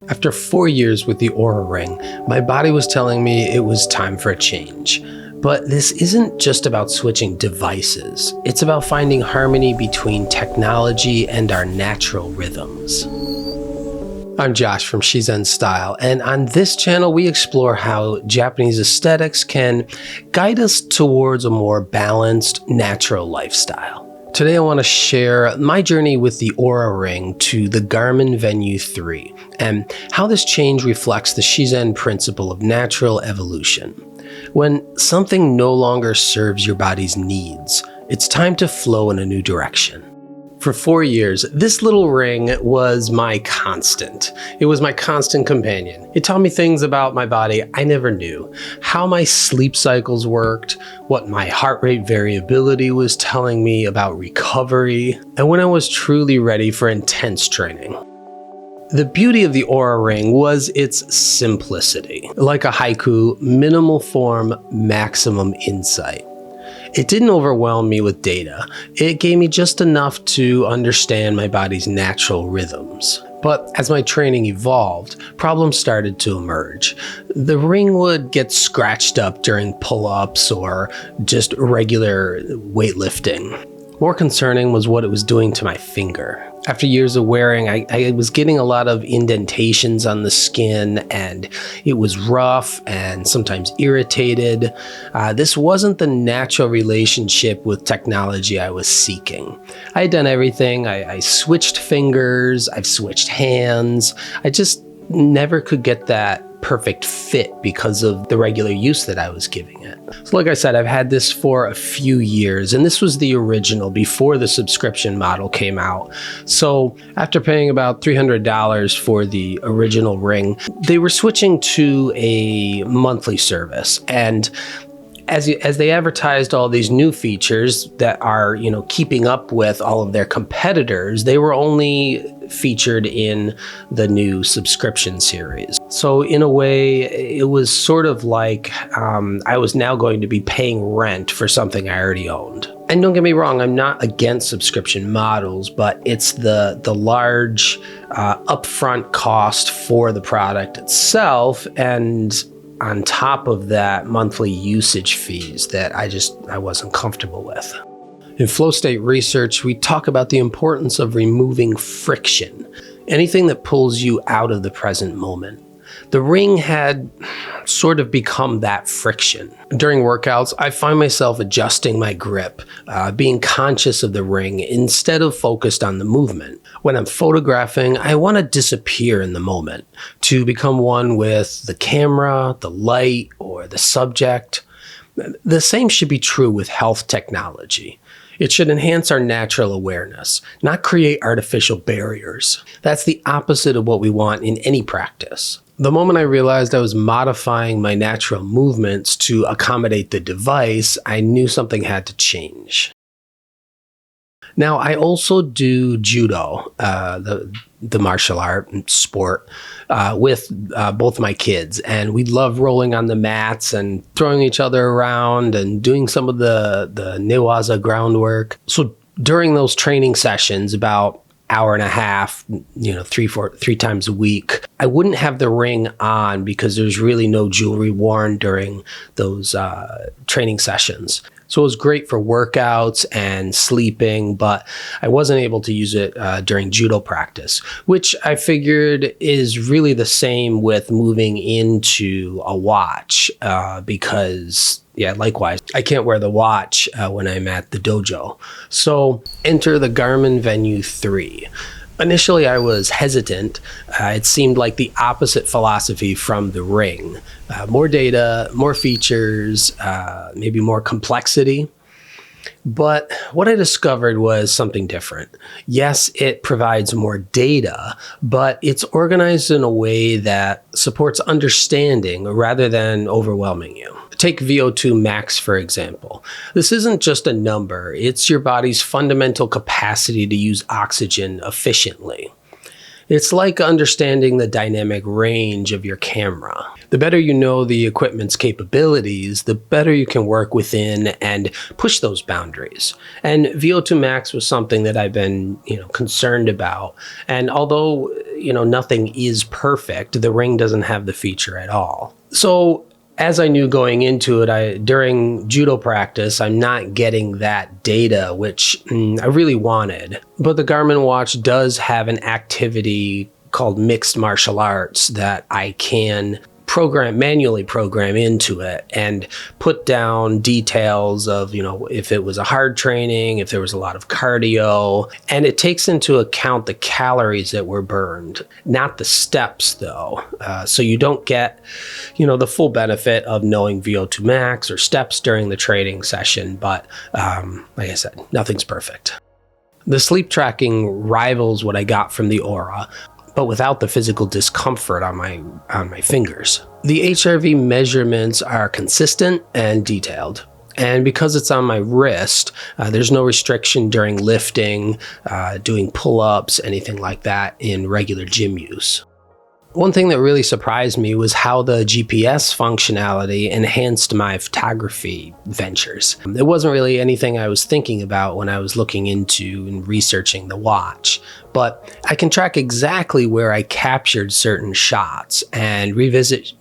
After 4 years with the Oura Ring, my body was telling me it was time for a change. But this isn't just about switching devices. It's about finding harmony between technology and our natural rhythms. I'm Josh from Shizen Style, and on this channel we explore how Japanese aesthetics can guide us towards a more balanced, natural lifestyle. Today I want to share my journey with the Oura Ring to the Garmin Venu 3, and how this change reflects the Shizen principle of natural evolution. When something no longer serves your body's needs, it's time to flow in a new direction. For 4 years, this little ring was my constant. It was my constant companion. It taught me things about my body I never knew. How my sleep cycles worked, what my heart rate variability was telling me about recovery, and when I was truly ready for intense training. The beauty of the Oura Ring was its simplicity. Like a haiku, minimal form, maximum insight. It didn't overwhelm me with data. It gave me just enough to understand my body's natural rhythms. But as my training evolved, problems started to emerge. The ring would get scratched up during pull-ups or just regular weightlifting. More concerning was what it was doing to my finger. After years of wearing, I was getting a lot of indentations on the skin, and it was rough and sometimes irritated. This wasn't the natural relationship with technology I was seeking. I had done everything. I switched fingers, I've switched hands. I just never could get that perfect fit because of the regular use that I was giving it. So like I said, I've had this for a few years, and this was the original before the subscription model came out. So after paying about $300 for the original ring, they were switching to a monthly service. And as they advertised all these new features that are, keeping up with all of their competitors, they were only featured in the new subscription series. So in a way, it was sort of like I was now going to be paying rent for something I already owned. And don't get me wrong, I'm not against subscription models, but it's the large upfront cost for the product itself, and on top of that, monthly usage fees that I wasn't comfortable with. In flow state research, we talk about the importance of removing friction, anything that pulls you out of the present moment. The ring had sort of become that friction. During workouts, I find myself adjusting my grip, being conscious of the ring instead of focused on the movement. When I'm photographing, I want to disappear in the moment, to become one with the camera, the light, or the subject. The same should be true with health technology. It should enhance our natural awareness, not create artificial barriers. That's the opposite of what we want in any practice. The moment I realized I was modifying my natural movements to accommodate the device, I knew something had to change. Now, I also do judo, the martial art and sport, with both my kids. And we love rolling on the mats and throwing each other around and doing some of the newaza groundwork. So during those training sessions, about hour and a half, three times a week, I wouldn't have the ring on because there's really no jewelry worn during those training sessions. So it was great for workouts and sleeping, but I wasn't able to use it during judo practice, which I figured is really the same with moving into a watch because, likewise, I can't wear the watch when I'm at the dojo. So enter the Garmin Venu 3. Initially, I was hesitant. It seemed like the opposite philosophy from the ring. More data, more features, maybe more complexity. But what I discovered was something different. Yes, it provides more data, but it's organized in a way that supports understanding rather than overwhelming you. Take VO2 max, for example. This isn't just a number. It's your body's fundamental capacity to use oxygen efficiently. It's like understanding the dynamic range of your camera. The better you know the equipment's capabilities, the better you can work within and push those boundaries. And VO2 max was something that I've been, concerned about. And although, nothing is perfect, the Ring doesn't have the feature at all. So as I knew going into it, during judo practice, I'm not getting that data, which I really wanted. But the Garmin watch does have an activity called mixed martial arts that I can manually program into it and put down details of, if it was a hard training, if there was a lot of cardio, and it takes into account the calories that were burned, not the steps though. So you don't get, the full benefit of knowing VO2 max or steps during the training session. But like I said, nothing's perfect. The sleep tracking rivals what I got from the Oura, but without the physical discomfort on my fingers. The HRV measurements are consistent and detailed. And because it's on my wrist, there's no restriction during lifting, doing pull-ups, anything like that in regular gym use. One thing that really surprised me was how the GPS functionality enhanced my photography ventures. It wasn't really anything I was thinking about when I was looking into and researching the watch, but I can track exactly where I captured certain shots and revisit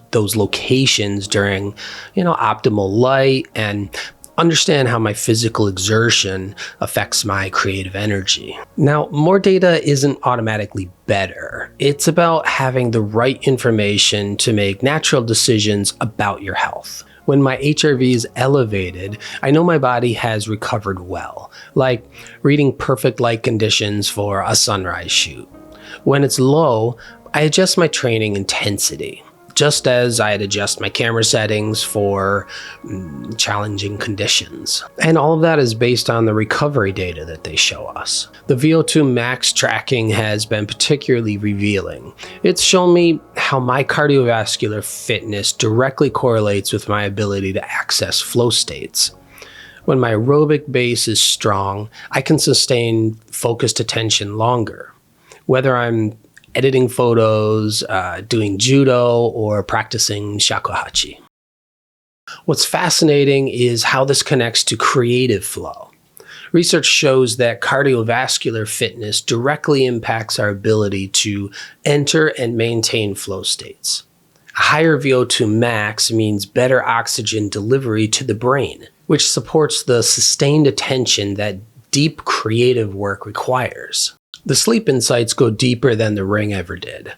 those locations during, optimal light and understand how my physical exertion affects my creative energy. Now, more data isn't automatically better. It's about having the right information to make natural decisions about your health. When my HRV is elevated, I know my body has recovered well, like reading perfect light conditions for a sunrise shoot. When it's low, I adjust my training intensity, just as I'd adjust my camera settings for challenging conditions. And all of that is based on the recovery data that they show us. The VO2 max tracking has been particularly revealing. It's shown me how my cardiovascular fitness directly correlates with my ability to access flow states. When my aerobic base is strong, I can sustain focused attention longer. Whether I'm editing photos, doing judo, or practicing shakuhachi. What's fascinating is how this connects to creative flow. Research shows that cardiovascular fitness directly impacts our ability to enter and maintain flow states. A higher VO2 max means better oxygen delivery to the brain, which supports the sustained attention that deep creative work requires. The sleep insights go deeper than the Ring ever did.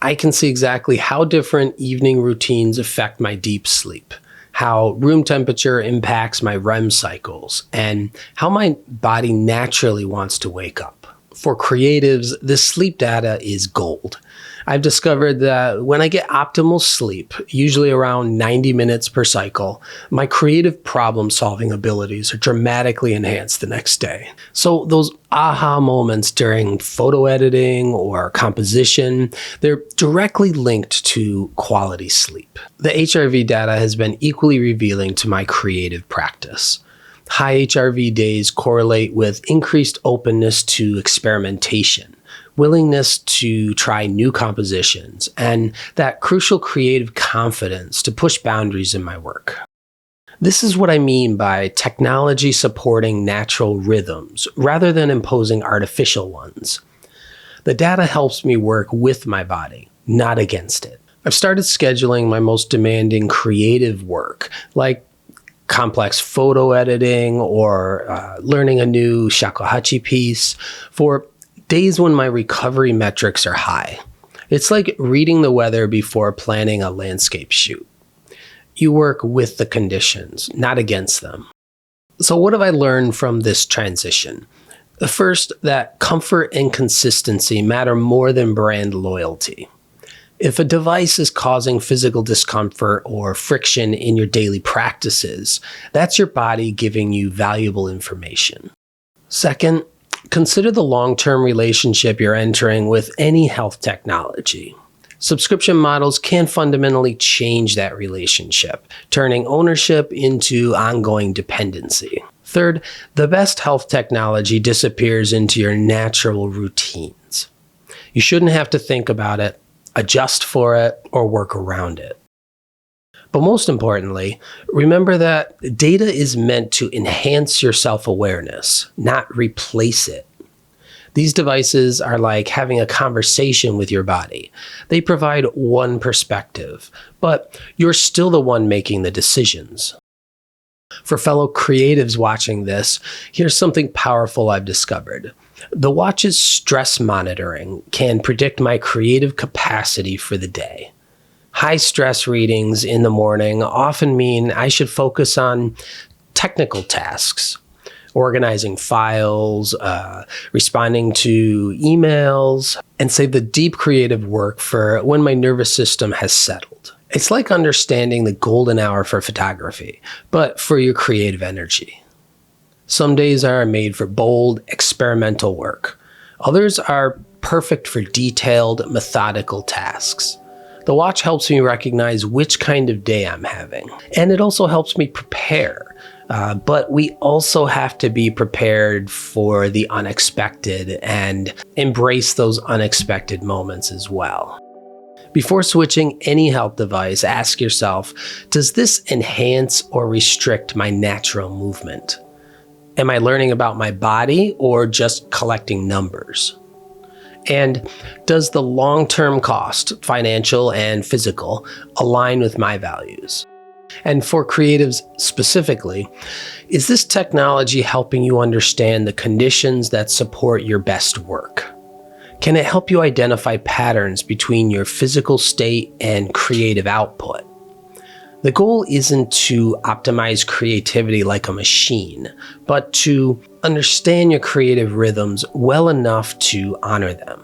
I can see exactly how different evening routines affect my deep sleep, how room temperature impacts my REM cycles, and how my body naturally wants to wake up. For creatives, this sleep data is gold. I've discovered that when I get optimal sleep, usually around 90 minutes per cycle, my creative problem-solving abilities are dramatically enhanced the next day. So those aha moments during photo editing or composition, they're directly linked to quality sleep. The HRV data has been equally revealing to my creative practice. High HRV days correlate with increased openness to experimentation, willingness to try new compositions, and that crucial creative confidence to push boundaries in my work. This is what I mean by technology supporting natural rhythms rather than imposing artificial ones. The data helps me work with my body, not against it. I've started scheduling my most demanding creative work, like complex photo editing or learning a new shakuhachi piece, for days when my recovery metrics are high. It's like reading the weather before planning a landscape shoot. You work with the conditions, not against them. So what have I learned from this transition? First, that comfort and consistency matter more than brand loyalty. If a device is causing physical discomfort or friction in your daily practices, that's your body giving you valuable information. Second, consider the long-term relationship you're entering with any health technology. Subscription models can fundamentally change that relationship, turning ownership into ongoing dependency. Third, the best health technology disappears into your natural routines. You shouldn't have to think about it, adjust for it, or work around it. But most importantly, remember that data is meant to enhance your self-awareness, not replace it. These devices are like having a conversation with your body. They provide one perspective, but you're still the one making the decisions. For fellow creatives watching this, here's something powerful I've discovered. The watch's stress monitoring can predict my creative capacity for the day. High stress readings in the morning often mean I should focus on technical tasks, organizing files, responding to emails, and save the deep creative work for when my nervous system has settled. It's like understanding the golden hour for photography, but for your creative energy. Some days are made for bold, experimental work. Others are perfect for detailed, methodical tasks. The watch helps me recognize which kind of day I'm having, and it also helps me prepare. But we also have to be prepared for the unexpected and embrace those unexpected moments as well. Before switching any health device, ask yourself, does this enhance or restrict my natural movement? Am I learning about my body or just collecting numbers? And does the long-term cost, financial and physical, align with my values? And for creatives specifically, is this technology helping you understand the conditions that support your best work? Can it help you identify patterns between your physical state and creative output? The goal isn't to optimize creativity like a machine, but to understand your creative rhythms well enough to honor them.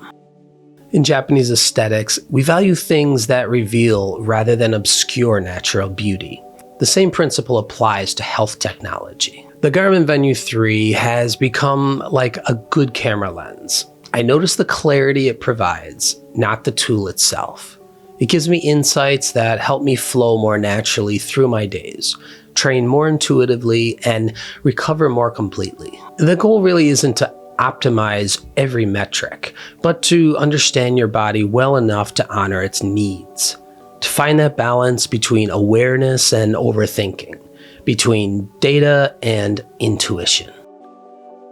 In Japanese aesthetics, we value things that reveal rather than obscure natural beauty. The same principle applies to health technology. The Garmin Venu 3 has become like a good camera lens. I notice the clarity it provides, not the tool itself. It gives me insights that help me flow more naturally through my days, train more intuitively, and recover more completely. The goal really isn't to optimize every metric, but to understand your body well enough to honor its needs. To find that balance between awareness and overthinking, between data and intuition.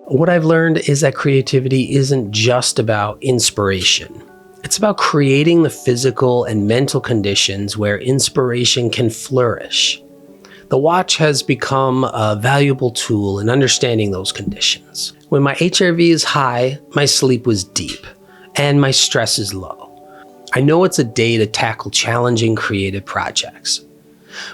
What I've learned is that creativity isn't just about inspiration. It's about creating the physical and mental conditions where inspiration can flourish. The watch has become a valuable tool in understanding those conditions. When my HRV is high, my sleep was deep, and my stress is low. I know it's a day to tackle challenging creative projects.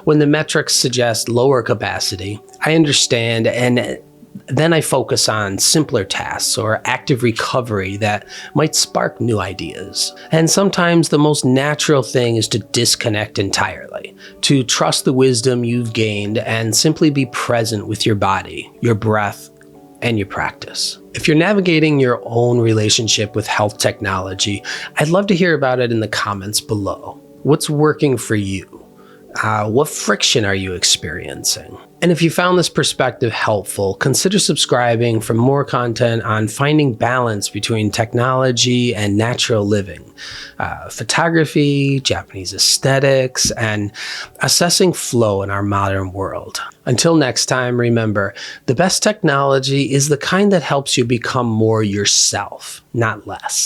When the metrics suggest lower capacity, I understand, and then I focus on simpler tasks or active recovery that might spark new ideas. And sometimes the most natural thing is to disconnect entirely, to trust the wisdom you've gained and simply be present with your body, your breath, and your practice. If you're navigating your own relationship with health technology, I'd love to hear about it in the comments below. What's working for you? What friction are you experiencing? And if you found this perspective helpful, consider subscribing for more content on finding balance between technology and natural living, photography, Japanese aesthetics, and assessing flow in our modern world. Until next time, remember, the best technology is the kind that helps you become more yourself, not less.